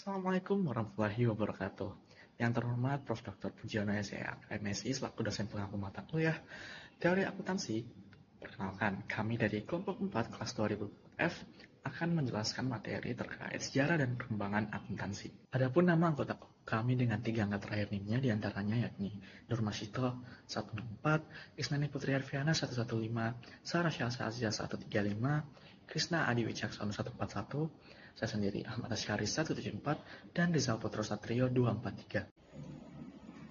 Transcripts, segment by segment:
Assalamualaikum warahmatullahi wabarakatuh. Yang terhormat Prof. Dr. Pujiono SEA, MSI selaku dosen pengampu mata kuliah Teori Akuntansi. Perkenalkan, kami dari kelompok 4 kelas 2000 F akan menjelaskan materi terkait sejarah dan perkembangan akuntansi. Adapun nama anggota kami dengan 3 angka terakhir NIM-nya diantaranya yakni Nur Masito 164, Isnani Putri Arfiana 115, Sarah Syalsa Azia 135, Krisna Adi Wicaksono 141, saya sendiri Ahmad Asyari 174, dan Rizal Putro Satrio 243.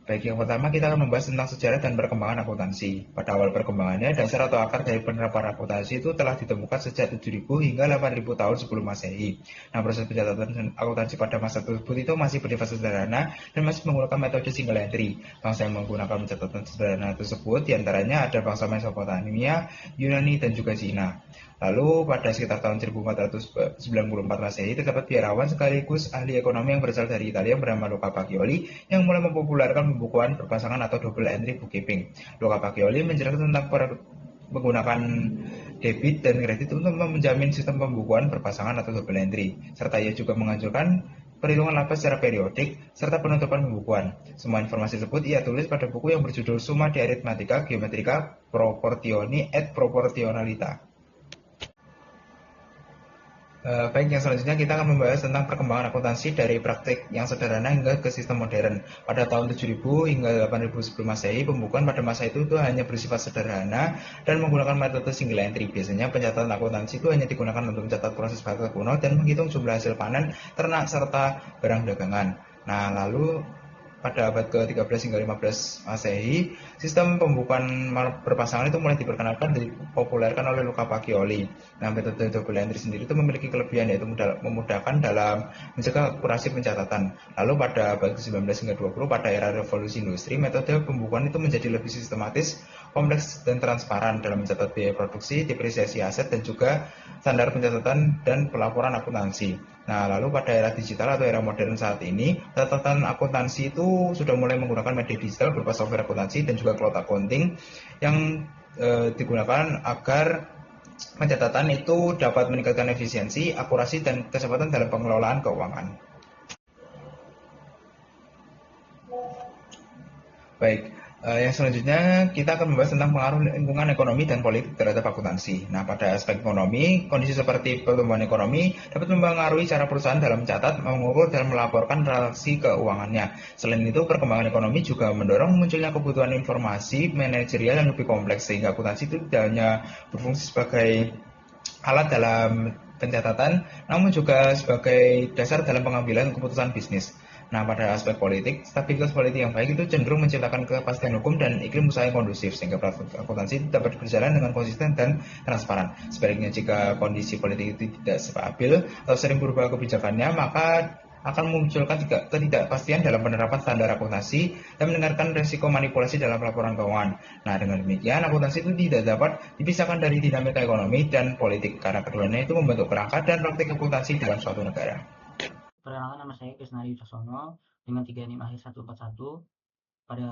Baik, yang pertama kita akan membahas tentang sejarah dan perkembangan akuntansi. Pada awal perkembangannya, dasar atau akar dari penerapan akuntansi itu telah ditemukan sejak 7.000 hingga 8.000 tahun sebelum Masehi. Nah, proses pencatatan akuntansi pada masa tersebut itu masih bersifat sederhana dan masih menggunakan metode single entry. Bangsa yang menggunakan pencatatan sederhana tersebut diantaranya ada bangsa Mesopotamia, Yunani, dan juga Cina. Lalu pada sekitar tahun 1494 Masehi terdapat biarawan sekaligus ahli ekonomi yang berasal dari Italia yang bernama Luca Pacioli yang mulai mempopulerkan pembukuan berpasangan atau double entry bookkeeping. Luca Pacioli menjelaskan tentang menggunakan debit dan kredit untuk menjamin sistem pembukuan berpasangan atau double entry, serta ia juga menganjurkan perhitungan laba secara periodik, serta penutupan pembukuan. Semua informasi tersebut ia tulis pada buku yang berjudul Summa de Arithmetica Geometrica Proportioni et Proportionalita. Baik, yang selanjutnya kita akan membahas tentang perkembangan akuntansi dari praktik yang sederhana hingga ke sistem modern. Pada tahun 7.000 hingga 8.000 sebelum Masehi, pembukuan pada masa itu hanya bersifat sederhana dan menggunakan metode single entry. Biasanya pencatatan akuntansi itu hanya digunakan untuk mencatat proses bakal kuno dan menghitung jumlah hasil panen, ternak, serta barang dagangan. Nah, lalu pada abad ke-13 hingga 15 Masehi, sistem pembukuan berpasangan itu mulai diperkenalkan dan dipopulerkan oleh Luca Pacioli. Nah, metode double entry sendiri itu memiliki kelebihan yaitu memudahkan dalam menjaga akurasi pencatatan. Lalu pada abad ke-19 hingga 20 pada era revolusi industri, metode pembukuan itu menjadi lebih sistematis, kompleks, dan transparan dalam mencatat biaya produksi, depresiasi aset, dan juga standar pencatatan dan pelaporan akuntansi. Nah, lalu pada era digital atau era modern saat ini, catatan akuntansi itu sudah mulai menggunakan media digital berupa software akuntansi dan juga cloud accounting yang digunakan agar pencatatan itu dapat meningkatkan efisiensi, akurasi, dan kecepatan dalam pengelolaan keuangan. Baik, yang selanjutnya kita akan membahas tentang pengaruh lingkungan ekonomi dan politik terhadap akuntansi. Nah, pada aspek ekonomi, kondisi seperti pertumbuhan ekonomi dapat mempengaruhi cara perusahaan dalam mencatat, mengukur, dan melaporkan transaksi keuangannya. Selain itu, perkembangan ekonomi juga mendorong munculnya kebutuhan informasi manajerial yang lebih kompleks, sehingga akuntansi itu tidak hanya berfungsi sebagai alat dalam pencatatan, namun juga sebagai dasar dalam pengambilan keputusan bisnis. Nah, pada aspek politik, stabilitas politik yang baik itu cenderung menciptakan kepastian hukum dan iklim usaha yang kondusif, sehingga praktik akuntansi dapat berjalan dengan konsisten dan transparan. Sebaliknya, jika kondisi politik itu tidak stabil atau sering berubah kebijakannya, maka akan memunculkan ketidakpastian dalam penerapan standar akuntansi dan mendengarkan risiko manipulasi dalam laporan keuangan. Nah, dengan demikian, akuntansi itu tidak dapat dipisahkan dari dinamika ekonomi dan politik, karena keduanya itu membentuk perangkat dan praktik akuntansi dalam suatu negara. Perkenalkan, nama saya Krisna Wicaksono dengan 3 NIM akhir 141. Pada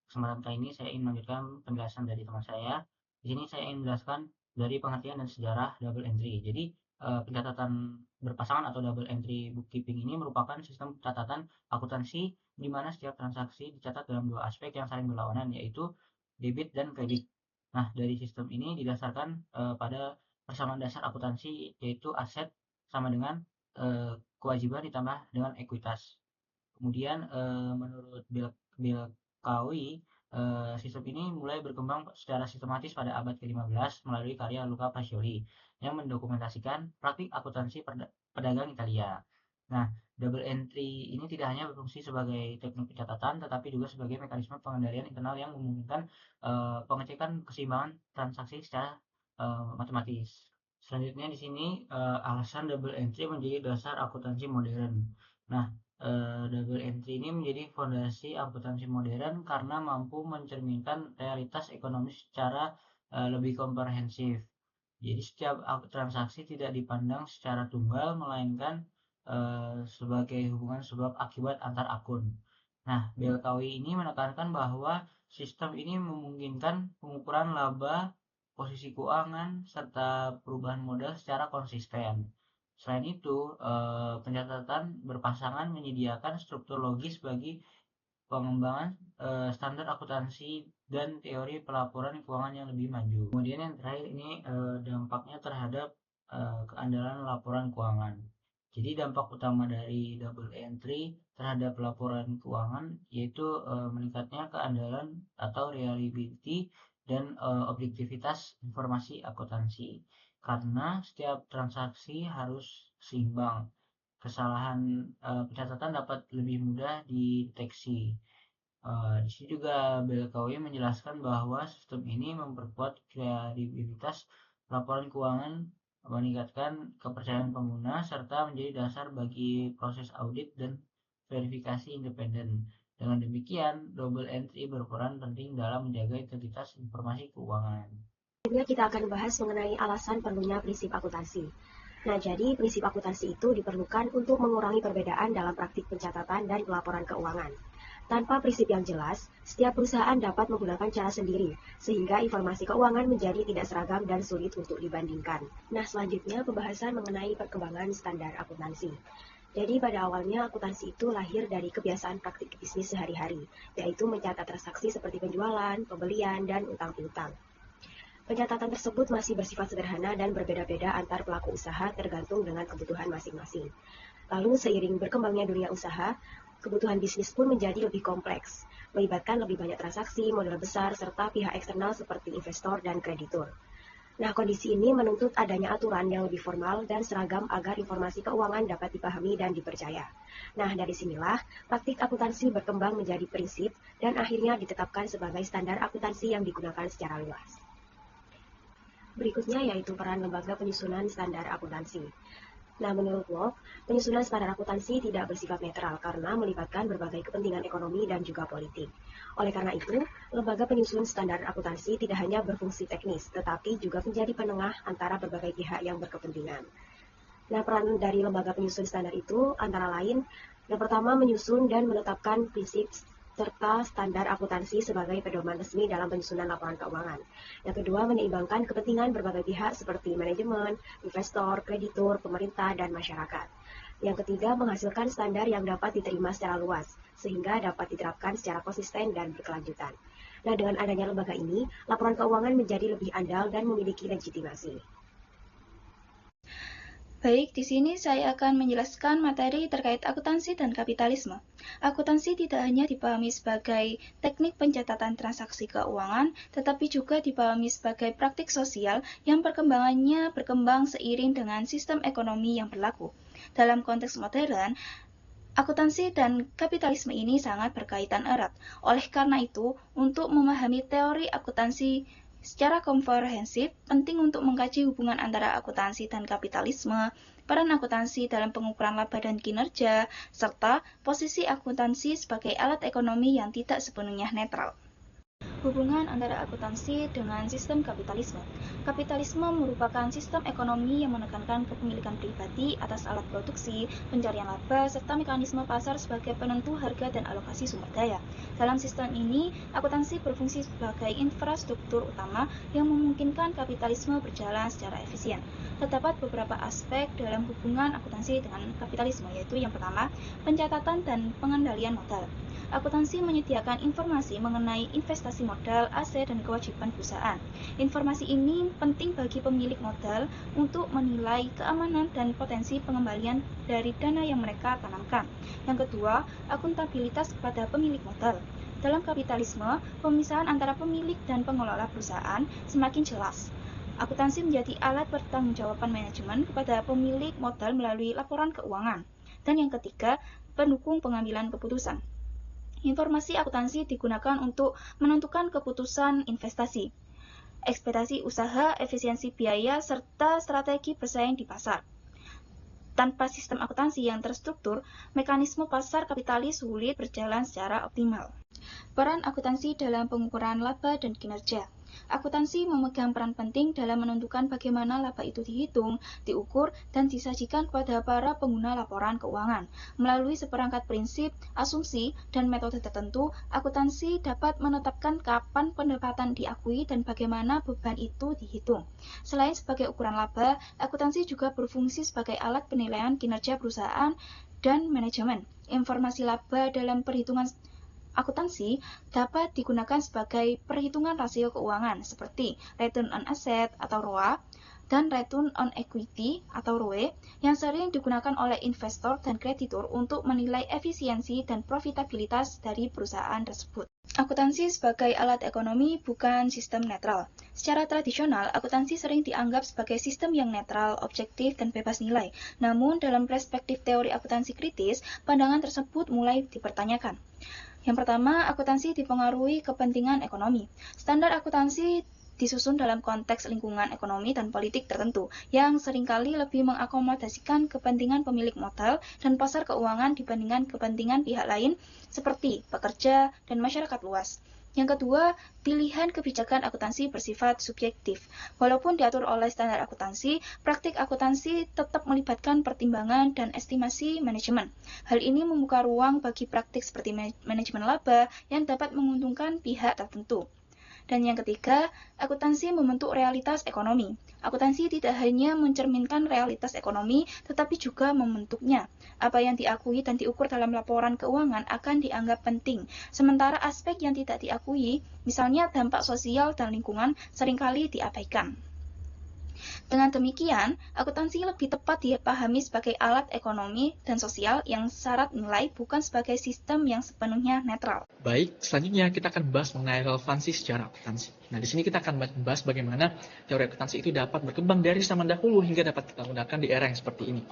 kesempatan kali ini saya ingin melanjutkan penjelasan dari teman saya. Di sini saya ingin menjelaskan dari pengertian dan sejarah double entry. Jadi pencatatan berpasangan atau double entry bookkeeping ini merupakan sistem pencatatan akuntansi di mana setiap transaksi dicatat dalam dua aspek yang saling berlawanan, yaitu debit dan kredit. Nah, dari sistem ini didasarkan pada persamaan dasar akuntansi, yaitu aset sama dengan kewajiban ditambah dengan ekuitas. Kemudian menurut Bill Kawi, sistem ini mulai berkembang secara sistematis pada abad ke-15 melalui karya Luca Pacioli yang mendokumentasikan praktik akuntansi pedagang Italia. Nah, double entry ini tidak hanya berfungsi sebagai teknik pencatatan, tetapi juga sebagai mekanisme pengendalian internal yang memungkinkan pengecekan keseimbangan transaksi secara matematis. Selanjutnya di sini alasan double entry menjadi dasar akuntansi modern. Nah, double entry ini menjadi fondasi akuntansi modern karena mampu mencerminkan realitas ekonomi secara lebih komprehensif. Jadi setiap transaksi tidak dipandang secara tunggal, melainkan sebagai hubungan sebab akibat antar akun. Nah, BLKW ini menekankan bahwa sistem ini memungkinkan pengukuran laba, posisi keuangan, serta perubahan modal secara konsisten. Selain itu, pencatatan berpasangan menyediakan struktur logis bagi pengembangan standar akuntansi dan teori pelaporan keuangan yang lebih maju. Kemudian yang terakhir ini dampaknya terhadap keandalan laporan keuangan. Jadi dampak utama dari double entry terhadap laporan keuangan yaitu meningkatnya keandalan atau reliability dan objektivitas informasi akuntansi. Karena setiap transaksi harus seimbang, kesalahan pencatatan dapat lebih mudah dideteksi. Di sini juga BLKUI menjelaskan bahwa sistem ini memperkuat kredibilitas laporan keuangan, meningkatkan kepercayaan pengguna, serta menjadi dasar bagi proses audit dan verifikasi independen. Dengan demikian, double entry berperan penting dalam menjaga integritas informasi keuangan. Selanjutnya kita akan membahas mengenai alasan perlunya prinsip akuntansi. Nah, jadi prinsip akuntansi itu diperlukan untuk mengurangi perbedaan dalam praktik pencatatan dan pelaporan keuangan. Tanpa prinsip yang jelas, setiap perusahaan dapat menggunakan cara sendiri, sehingga informasi keuangan menjadi tidak seragam dan sulit untuk dibandingkan. Nah, selanjutnya pembahasan mengenai perkembangan standar akuntansi. Jadi pada awalnya akuntansi itu lahir dari kebiasaan praktik bisnis sehari-hari, yaitu mencatat transaksi seperti penjualan, pembelian, dan utang piutang. Pencatatan tersebut masih bersifat sederhana dan berbeda-beda antar pelaku usaha tergantung dengan kebutuhan masing-masing. Lalu seiring berkembangnya dunia usaha, kebutuhan bisnis pun menjadi lebih kompleks, melibatkan lebih banyak transaksi, modal besar, serta pihak eksternal seperti investor dan kreditur. Nah, kondisi ini menuntut adanya aturan yang lebih formal dan seragam agar informasi keuangan dapat dipahami dan dipercaya. Nah, dari sinilah praktik akuntansi berkembang menjadi prinsip dan akhirnya ditetapkan sebagai standar akuntansi yang digunakan secara luas. Berikutnya yaitu peran lembaga penyusunan standar akuntansi. Nah, menurut Wolf, penyusunan standar akuntansi tidak bersifat netral karena melibatkan berbagai kepentingan ekonomi dan juga politik. Oleh karena itu, lembaga penyusun standar akuntansi tidak hanya berfungsi teknis, tetapi juga menjadi penengah antara berbagai pihak yang berkepentingan. Nah, peran dari lembaga penyusun standar itu antara lain, yang pertama menyusun dan menetapkan prinsip serta standar akuntansi sebagai pedoman resmi dalam penyusunan laporan keuangan. Yang kedua, menyeimbangkan kepentingan berbagai pihak seperti manajemen, investor, kreditur, pemerintah, dan masyarakat. Yang ketiga, menghasilkan standar yang dapat diterima secara luas, sehingga dapat diterapkan secara konsisten dan berkelanjutan. Nah, dengan adanya lembaga ini, laporan keuangan menjadi lebih andal dan memiliki legitimasi. Baik, di sini saya akan menjelaskan materi terkait akuntansi dan kapitalisme. Akuntansi tidak hanya dipahami sebagai teknik pencatatan transaksi keuangan, tetapi juga dipahami sebagai praktik sosial yang perkembangannya berkembang seiring dengan sistem ekonomi yang berlaku. Dalam konteks modern, akuntansi dan kapitalisme ini sangat berkaitan erat. Oleh karena itu, untuk memahami teori akuntansi secara komprehensif, penting untuk mengkaji hubungan antara akuntansi dan kapitalisme, peran akuntansi dalam pengukuran laba dan kinerja, serta posisi akuntansi sebagai alat ekonomi yang tidak sepenuhnya netral. Hubungan antara akuntansi dengan sistem kapitalisme. Kapitalisme merupakan sistem ekonomi yang menekankan kepemilikan pribadi atas alat produksi, pencarian laba, serta mekanisme pasar sebagai penentu harga dan alokasi sumber daya. Dalam sistem ini, akuntansi berfungsi sebagai infrastruktur utama yang memungkinkan kapitalisme berjalan secara efisien. Terdapat beberapa aspek dalam hubungan akuntansi dengan kapitalisme, yaitu yang pertama, pencatatan dan pengendalian modal. Akuntansi menyediakan informasi mengenai investasi modal, aset, dan kewajiban perusahaan. Informasi ini penting bagi pemilik modal untuk menilai keamanan dan potensi pengembalian dari dana yang mereka tanamkan. Yang kedua, akuntabilitas kepada pemilik modal. Dalam kapitalisme, pemisahan antara pemilik dan pengelola perusahaan semakin jelas. Akuntansi menjadi alat pertanggungjawaban manajemen kepada pemilik modal melalui laporan keuangan. Dan yang ketiga, pendukung pengambilan keputusan. Informasi akuntansi digunakan untuk menentukan keputusan investasi, ekspektasi usaha, efisiensi biaya, serta strategi bersaing di pasar. Tanpa sistem akuntansi yang terstruktur, mekanisme pasar kapitalis sulit berjalan secara optimal. Peran akuntansi dalam pengukuran laba dan kinerja. Akuntansi memegang peran penting dalam menentukan bagaimana laba itu dihitung, diukur, dan disajikan kepada para pengguna laporan keuangan. Melalui seperangkat prinsip, asumsi, dan metode tertentu, akuntansi dapat menetapkan kapan pendapatan diakui dan bagaimana beban itu dihitung. Selain sebagai ukuran laba, akuntansi juga berfungsi sebagai alat penilaian kinerja perusahaan dan manajemen. Informasi laba dalam perhitungan akuntansi dapat digunakan sebagai perhitungan rasio keuangan seperti return on asset atau ROA dan return on equity atau ROE yang sering digunakan oleh investor dan kreditur untuk menilai efisiensi dan profitabilitas dari perusahaan tersebut. Akuntansi sebagai alat ekonomi bukan sistem netral. Secara tradisional, akuntansi sering dianggap sebagai sistem yang netral, objektif, dan bebas nilai. Namun, dalam perspektif teori akuntansi kritis, pandangan tersebut mulai dipertanyakan. Yang pertama, akuntansi dipengaruhi kepentingan ekonomi. Standar akuntansi disusun dalam konteks lingkungan ekonomi dan politik tertentu, yang seringkali lebih mengakomodasikan kepentingan pemilik modal dan pasar keuangan dibandingkan kepentingan pihak lain seperti pekerja dan masyarakat luas. Yang kedua, pilihan kebijakan akuntansi bersifat subjektif. Walaupun diatur oleh standar akuntansi, praktik akuntansi tetap melibatkan pertimbangan dan estimasi manajemen. Hal ini membuka ruang bagi praktik seperti manajemen laba yang dapat menguntungkan pihak tertentu. Dan yang ketiga, akuntansi membentuk realitas ekonomi. Akuntansi tidak hanya mencerminkan realitas ekonomi, tetapi juga membentuknya. Apa yang diakui dan diukur dalam laporan keuangan akan dianggap penting, sementara aspek yang tidak diakui, misalnya dampak sosial dan lingkungan, seringkali diabaikan. Dengan demikian, akuntansi lebih tepat dipahami sebagai alat ekonomi dan sosial yang syarat nilai, bukan sebagai sistem yang sepenuhnya netral. Baik, selanjutnya kita akan membahas mengenai relevansi sejarah akuntansi. Nah, di sini kita akan membahas bagaimana teori akuntansi itu dapat berkembang dari zaman dahulu hingga dapat kita gunakan di era yang seperti ini.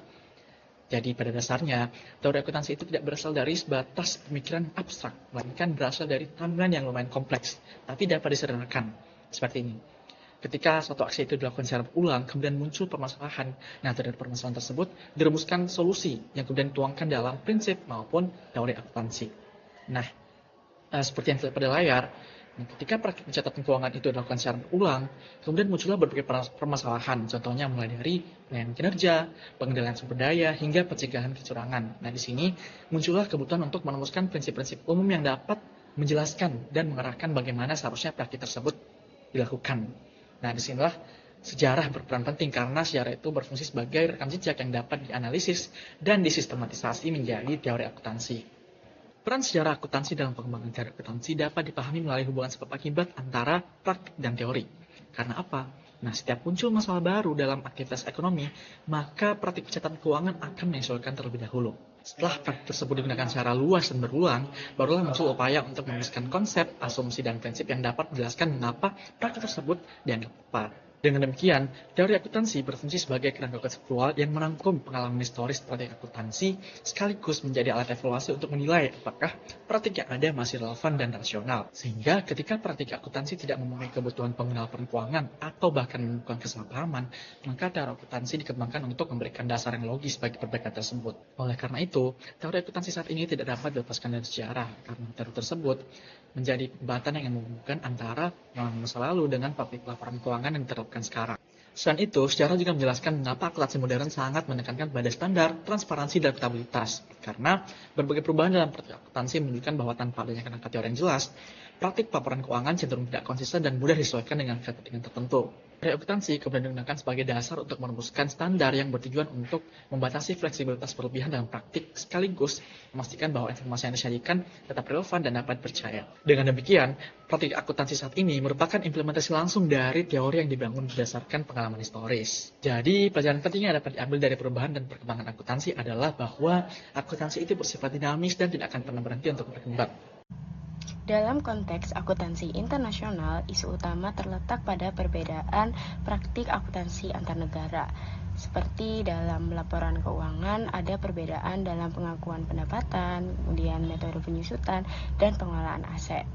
Jadi pada dasarnya, teori akuntansi itu tidak berasal dari sebatas pemikiran abstrak, melainkan berasal dari tampilan yang lumayan kompleks, tapi dapat disederhanakan seperti ini. Ketika suatu aksi itu dilakukan secara berulang, kemudian muncul permasalahan. Nah, dari permasalahan tersebut dirumuskan solusi yang kemudian dituangkan dalam prinsip maupun teori akuntansi. Nah, seperti yang terlihat pada layar, ketika praktik pencatatan keuangan itu dilakukan secara berulang, kemudian muncullah berbagai permasalahan. Contohnya mulai dari penilaian kinerja, pengendalian sumber daya, hingga pencegahan kecurangan. Nah, di sini muncullah kebutuhan untuk merumuskan prinsip-prinsip umum yang dapat menjelaskan dan mengarahkan bagaimana seharusnya praktik tersebut dilakukan. Nah, disinilah sejarah berperan penting karena sejarah itu berfungsi sebagai rekam jejak yang dapat dianalisis dan disistematisasi menjadi teori akuntansi. Peran sejarah akuntansi dalam pengembangan teori akuntansi dapat dipahami melalui hubungan sebab akibat antara praktik dan teori. Karena apa? Nah, setiap muncul masalah baru dalam aktivitas ekonomi, maka praktik pencatatan keuangan akan menyesuaikan terlebih dahulu. Setelah praktik tersebut digunakan secara luas dan berulang, barulah muncul upaya untuk menuliskan konsep, asumsi, dan prinsip yang dapat menjelaskan mengapa praktik tersebut dianggap tepat. Dengan demikian, teori akuntansi berfungsi sebagai kerangka konseptual yang merangkum pengalaman historis praktik akuntansi sekaligus menjadi alat evaluasi untuk menilai apakah praktik yang ada masih relevan dan rasional. Sehingga ketika praktik akuntansi tidak memenuhi kebutuhan pengguna laporan keuangan atau bahkan menemukan kesalahpahaman, maka teori akuntansi dikembangkan untuk memberikan dasar yang logis bagi perbaikan tersebut. Oleh karena itu, teori akuntansi saat ini tidak dapat dilepaskan dari sejarah karena teori tersebut menjadi jembatan yang menghubungkan antara masa lalu dengan praktik laporan keuangan yang diterapkan sekarang. Selain itu, sejarah juga menjelaskan mengapa akuntansi modern sangat menekankan pada standar, transparansi, dan akuntabilitas. Karena berbagai perubahan dalam praktik akuntansi menunjukkan bahwa tanpa adanya kerangka teori yang jelas, praktik laporan keuangan cenderung tidak konsisten dan mudah disesuaikan dengan kepentingan tertentu. Teori akuntansi kemudian digunakan sebagai dasar untuk merumuskan standar yang bertujuan untuk membatasi fleksibilitas berlebihan dalam praktik sekaligus memastikan bahwa informasi yang disajikan tetap relevan dan dapat dipercaya. Dengan demikian, praktik akuntansi saat ini merupakan implementasi langsung dari teori yang dibangun berdasarkan pengalaman historis. Jadi, pelajaran penting yang dapat diambil dari perubahan dan perkembangan akuntansi adalah bahwa akuntansi itu bersifat dinamis dan tidak akan pernah berhenti untuk berkembang. Dalam konteks akuntansi internasional, isu utama terletak pada perbedaan praktik akuntansi antar negara. Seperti dalam laporan keuangan, ada perbedaan dalam pengakuan pendapatan, kemudian metode penyusutan, dan pengelolaan aset.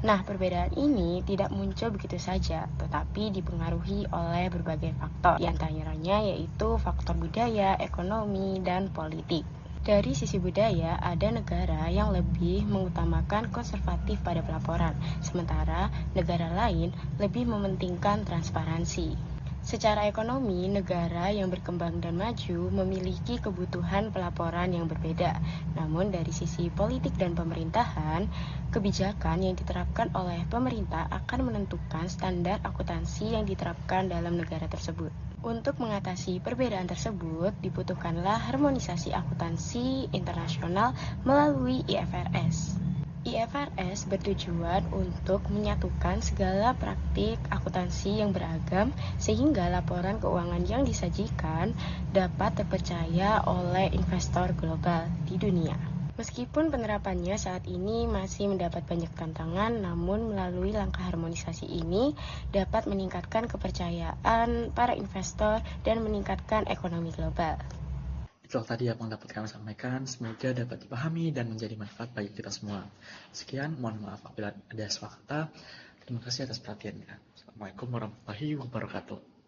Nah, perbedaan ini tidak muncul begitu saja, tetapi dipengaruhi oleh berbagai faktor, di antaranya yaitu faktor budaya, ekonomi, dan politik. Dari sisi budaya, ada negara yang lebih mengutamakan konservatif pada pelaporan, sementara negara lain lebih mementingkan transparansi. Secara ekonomi, negara yang berkembang dan maju memiliki kebutuhan pelaporan yang berbeda. Namun dari sisi politik dan pemerintahan, kebijakan yang diterapkan oleh pemerintah akan menentukan standar akuntansi yang diterapkan dalam negara tersebut. Untuk mengatasi perbedaan tersebut, dibutuhkanlah harmonisasi akuntansi internasional melalui IFRS. IFRS bertujuan untuk menyatukan segala praktik akuntansi yang beragam sehingga laporan keuangan yang disajikan dapat terpercaya oleh investor global di dunia. Meskipun penerapannya saat ini masih mendapat banyak tantangan, namun melalui langkah harmonisasi ini dapat meningkatkan kepercayaan para investor dan meningkatkan ekonomi global. Itulah tadi yang dapat kami sampaikan, semoga dapat dipahami dan menjadi manfaat bagi kita semua. Sekian, mohon maaf apabila ada salah kata. Terima kasih atas perhatiannya. Assalamualaikum warahmatullahi wabarakatuh.